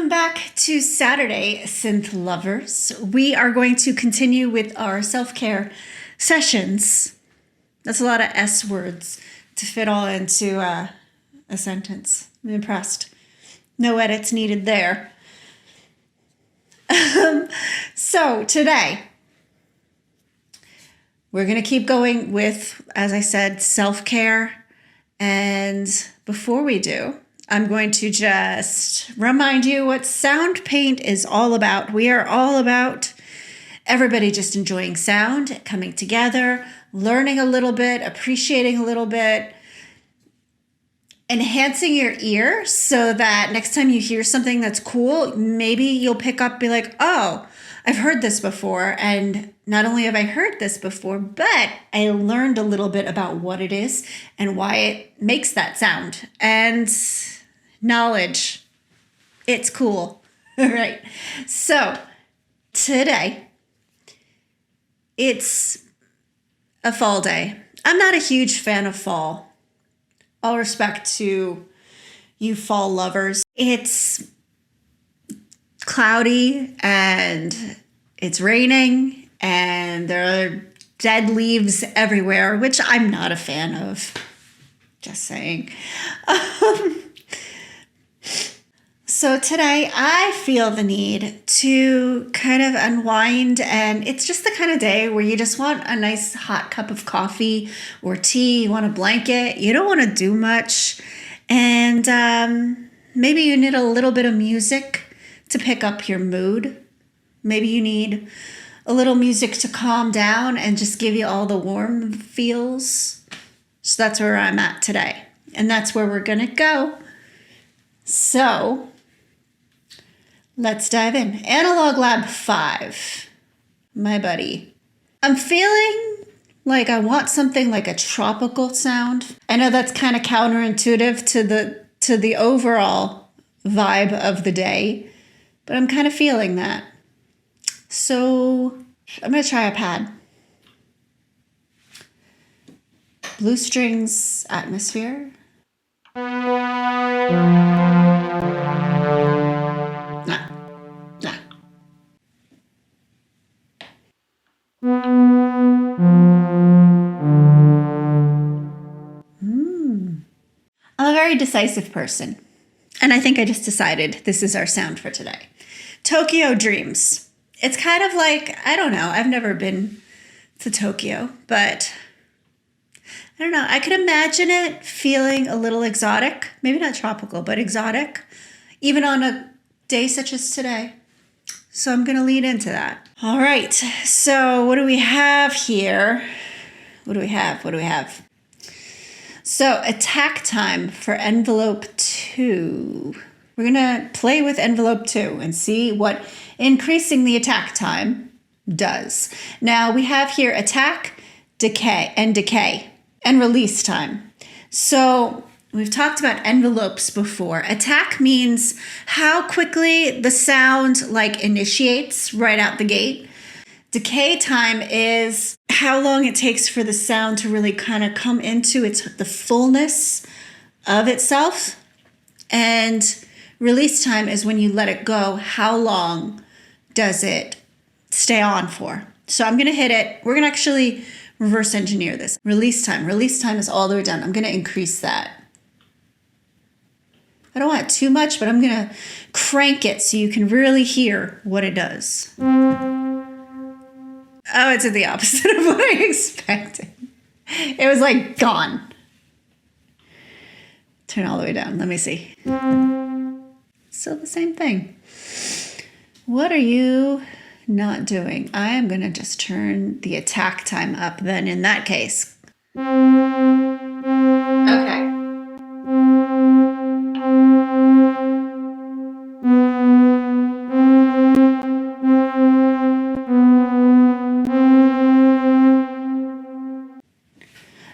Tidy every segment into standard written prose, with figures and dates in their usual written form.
Welcome back to Saturday, synth lovers. We are going to continue with our self-care sessions. That's a lot of S words to fit all into a sentence. I'm impressed. No edits needed there. So today, we're going to keep going with, as I said, self-care. And before we do, I'm going to just remind you what Sound Paint is all about. We are all about everybody just enjoying sound, coming together, learning a little bit, appreciating a little bit, enhancing your ear so that next time you hear something that's cool, maybe you'll pick up, be like, oh, I've heard this before. And not only have I heard this before, but I learned a little bit about what it is and why it makes that sound. And knowledge, it's cool. All right. So today, it's a fall day. I'm not a huge fan of fall. All respect to you fall lovers. It's cloudy and it's raining and there are dead leaves everywhere, which I'm not a fan of. Just saying. So today I feel the need to kind of unwind, and it's just the kind of day where you just want a nice hot cup of coffee or tea, you want a blanket, you don't want to do much, and maybe you need a little bit of music to pick up your mood. Maybe you need a little music to calm down and just give you all the warm feels. So that's where I'm at today, and that's where we're gonna go. So let's dive in. Analog Lab 5, my buddy. I'm feeling like I want something like a tropical sound. I know that's kind of counterintuitive to the overall vibe of the day, but I'm kind of feeling that. So I'm going to try a pad. Blue Strings Atmosphere. I'm a very decisive person, and I think I just decided this is our sound for today. Tokyo Dreams. It's kind of like, I don't know, I've never been to Tokyo, but I don't know. I could imagine it feeling a little exotic, maybe not tropical, but exotic, even on a day such as today. So I'm going to lean into that. All right. So what do we have here? What do we have? So attack time for envelope 2. We're going to play with envelope 2 and see what increasing the attack time does. Now we have here attack, decay, and release time. So we've talked about envelopes before. Attack means how quickly the sound initiates right out the gate. Decay time is how long it takes for the sound to really kind of come into the fullness of itself. And release time is when you let it go. How long does it stay on for? So I'm going to hit it. We're going to actually reverse engineer this. Release time. Release time is all the way down. I'm going to increase that. I don't want it too much, but I'm going to crank it so you can really hear what it does. Oh, it's the opposite of what I expected. It was gone. Turn all the way down. Let me see. Still the same thing. What are you not doing? I am going to just turn the attack time up then in that case. Okay.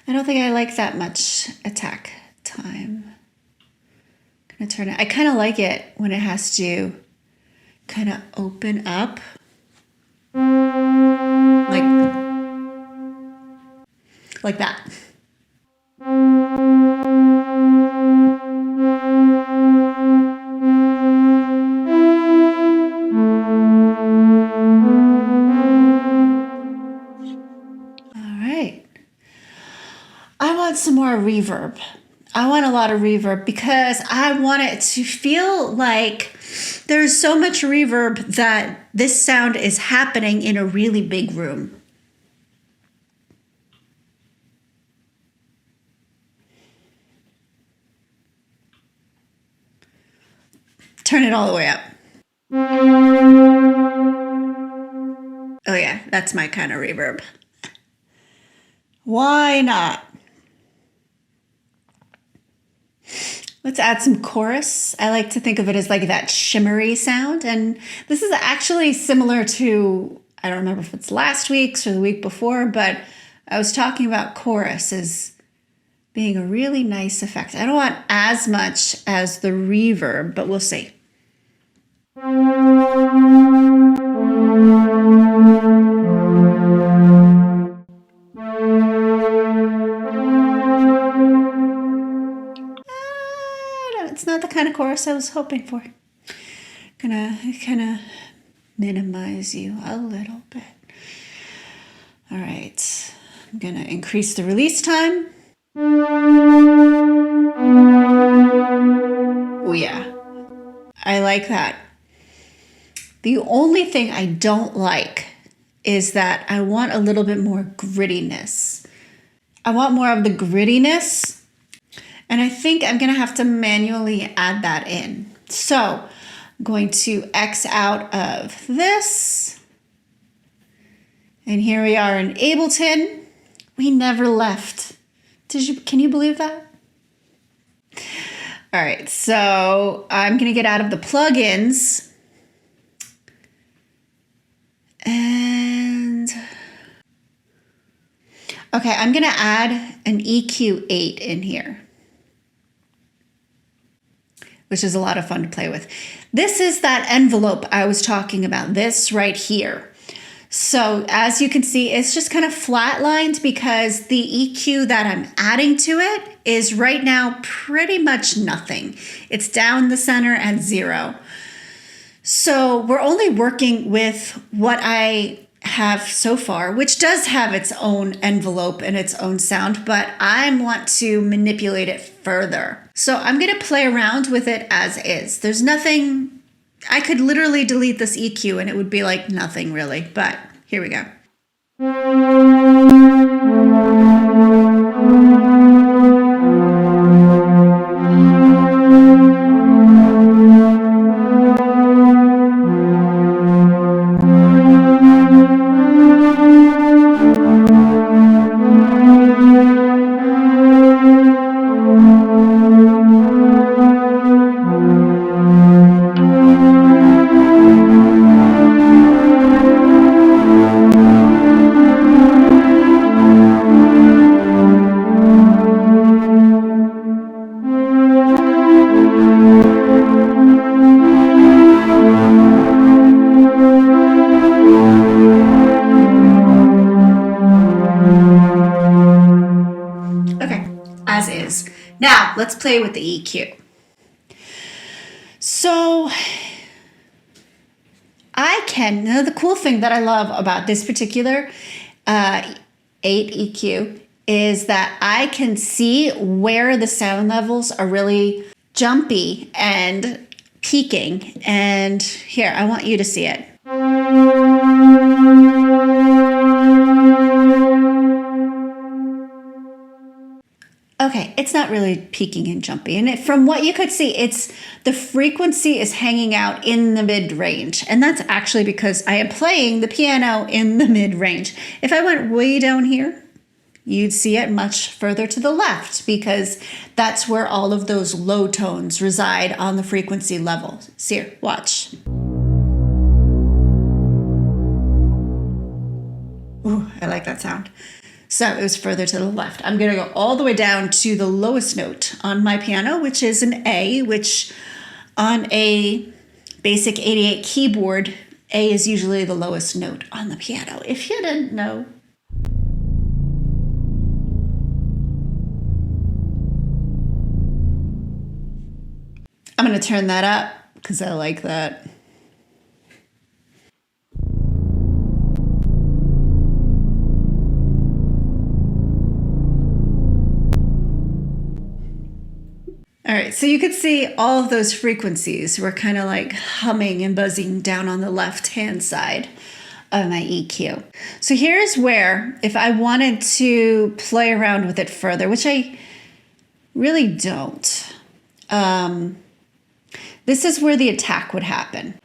I don't think I like that much attack time. I'm going to turn it. I kind of like it when it has to kind of open up. Like that. want some more reverb. I want a lot of reverb because I want it to feel like there's so much reverb that this sound is happening in a really big room. Turn it all the way up. Oh yeah, that's my kind of reverb. Why not? Let's add some chorus. I like to think of it as like that shimmery sound. And this is actually similar to, I don't remember if it's last week's or the week before, but I was talking about chorus as being a really nice effect. I don't want as much as the reverb, but we'll see. It's not the kind of chorus I was hoping for. Gonna kind of minimize you a little bit. All right, I'm gonna increase the release time. Oh yeah, I like that. The only thing I don't like is that I want a little bit more grittiness. I want more of the grittiness, and I think I'm gonna have to manually add that in. So I'm going to X out of this. And here we are in Ableton. We never left. Can you believe that? All right, so I'm gonna get out of the plugins. And okay, I'm gonna add an EQ8 in here, which is a lot of fun to play with. This is that envelope I was talking about, this right here. So as you can see, it's just kind of flatlined because the EQ that I'm adding to it is right now pretty much nothing. It's down the center at 0. So we're only working with what I have so far, which does have its own envelope and its own sound, but I want to manipulate it further. So I'm going to play around with it as is. There's nothing, I could literally delete this EQ and it would be like nothing really, but here we go. As is. Now let's play with the EQ. So the cool thing that I love about this particular 8 EQ is that I can see where the sound levels are really jumpy and peaking. And here, I want you to see it. Okay, it's not really peaking and jumpy. And from what you could see, the frequency is hanging out in the mid-range. And that's actually because I am playing the piano in the mid-range. If I went way down here, you'd see it much further to the left because that's where all of those low tones reside on the frequency level. See here, watch. Ooh, I like that sound. So it was further to the left. I'm going to go all the way down to the lowest note on my piano, which is an A, which on a basic 88 keyboard, A is usually the lowest note on the piano, if you didn't know. I'm going to turn that up because I like that. right, so you could see all of those frequencies were kind of like humming and buzzing down on the left-hand side of my EQ. So here's where, if I wanted to play around with it further, which I really don't, this is where the attack would happen.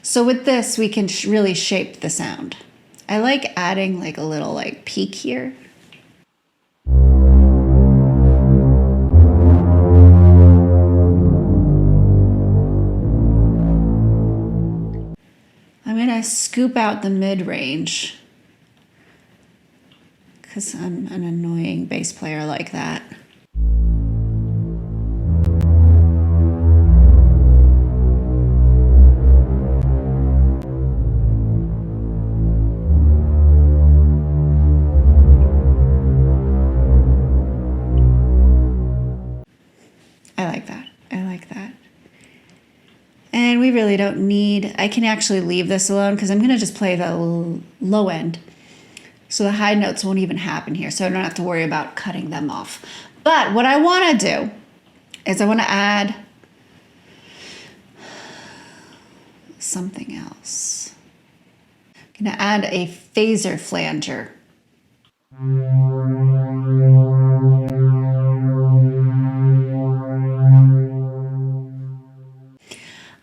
So with this, we can really shape the sound. I like adding like a little like peak here. I'm gonna scoop out the mid-range because I'm an annoying bass player like that. I like that. I like that. And we really don't need, I can actually leave this alone because I'm going to just play the low end. So the high notes won't even happen here. So I don't have to worry about cutting them off. But what I want to do is I want to add something else. I'm going to add a phaser flanger.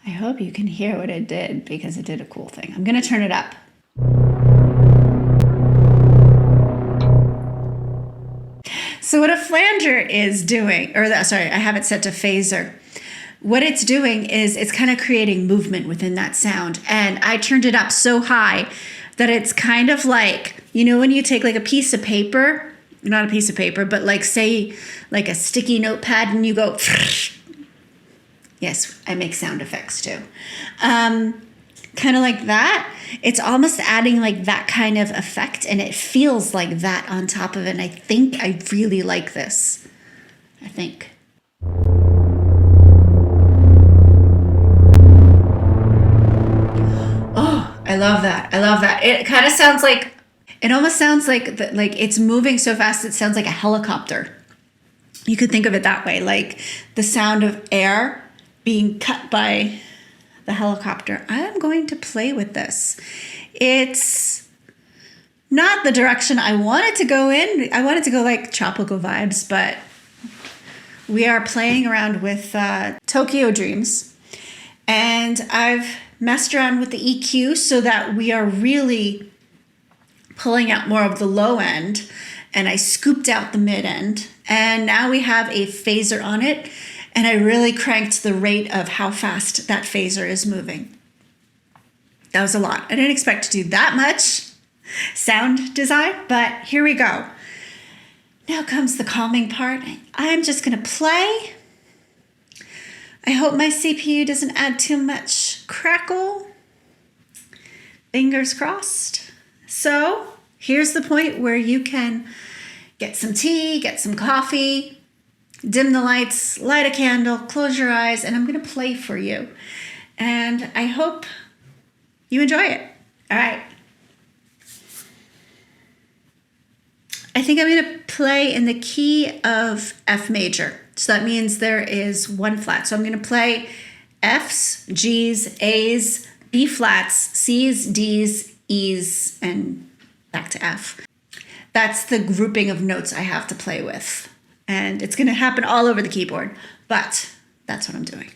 I hope you can hear what it did because it did a cool thing. I'm going to turn it up. So what a flanger is doing, sorry, I have it set to phaser. What it's doing is it's kind of creating movement within that sound. And I turned it up so high that it's kind of like, you know, when you take like a piece of paper, not a piece of paper, but like say like a sticky notepad and you go, yes, I make sound effects too. Kind of like that. It's almost adding like that kind of effect and it feels like that on top of it. And I think I really like this. I think. Oh, I love that. I love that. It kind of sounds like, it almost sounds like it's moving so fast it sounds like a helicopter. You could think of it that way, like the sound of air being cut by the helicopter. I'm going to play with this. It's not the direction I wanted to go in. I wanted to go like tropical vibes, but we are playing around with Tokyo Dreams. And I've messed around with the EQ so that we are really pulling out more of the low end. And I scooped out the mid end. And now we have a phaser on it. And I really cranked the rate of how fast that phaser is moving. That was a lot. I didn't expect to do that much sound design, but here we go. Now comes the calming part. I'm just going to play. I hope my CPU doesn't add too much crackle. Fingers crossed. So here's the point where you can get some tea, get some coffee, dim the lights, light a candle, close your eyes, and I'm going to play for you. And I hope you enjoy it. All right. I think I'm going to play in the key of F major. So that means there is one flat. So I'm going to play Fs, Gs, As, B flats, Cs, Ds, Es, and back to F. That's the grouping of notes I have to play with. And it's going to happen all over the keyboard, but that's what I'm doing.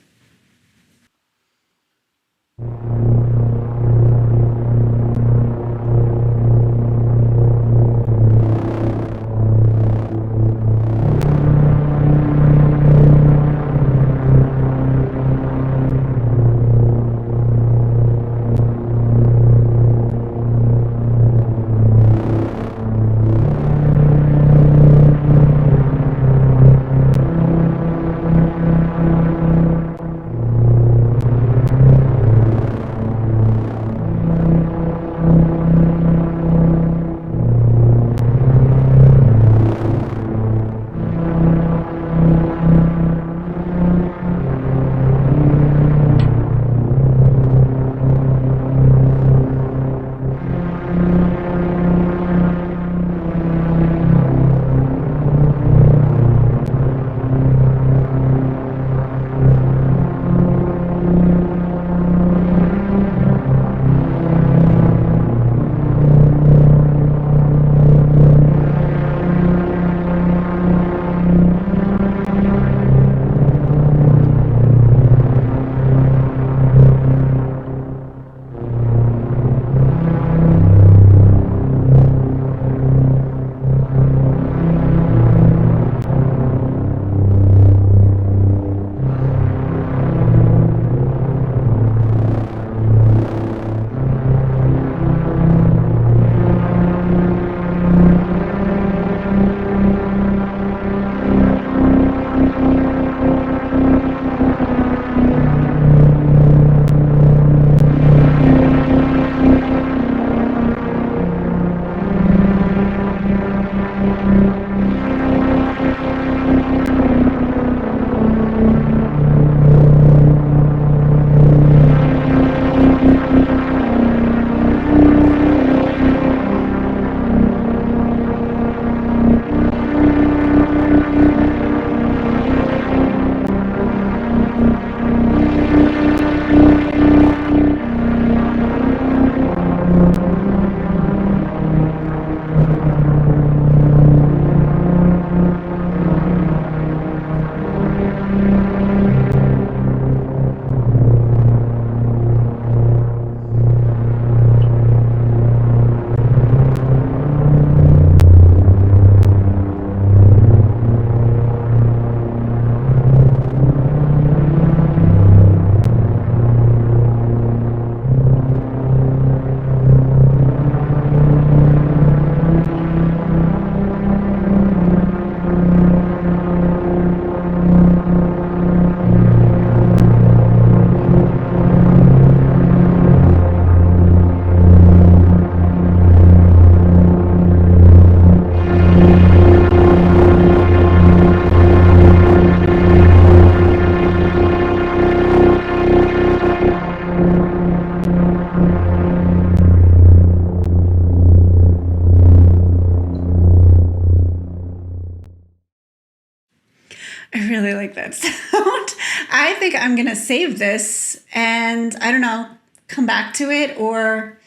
think I'm going to save this and I don't know, come back to it, or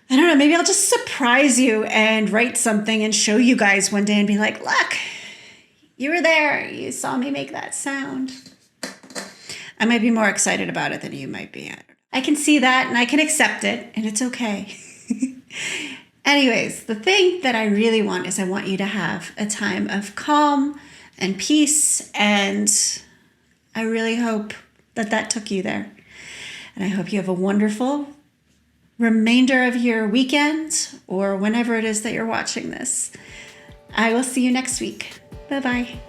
I don't know, maybe I'll just surprise you and write something and show you guys one day and be like, look, you were there. You saw me make that sound. I might be more excited about it than you might be. I can see that and I can accept it, and it's okay. Anyways, the thing that I really want is I want you to have a time of calm and peace, and I really hope that that took you there. And I hope you have a wonderful remainder of your weekend or whenever it is that you're watching this. I will see you next week. Bye-bye.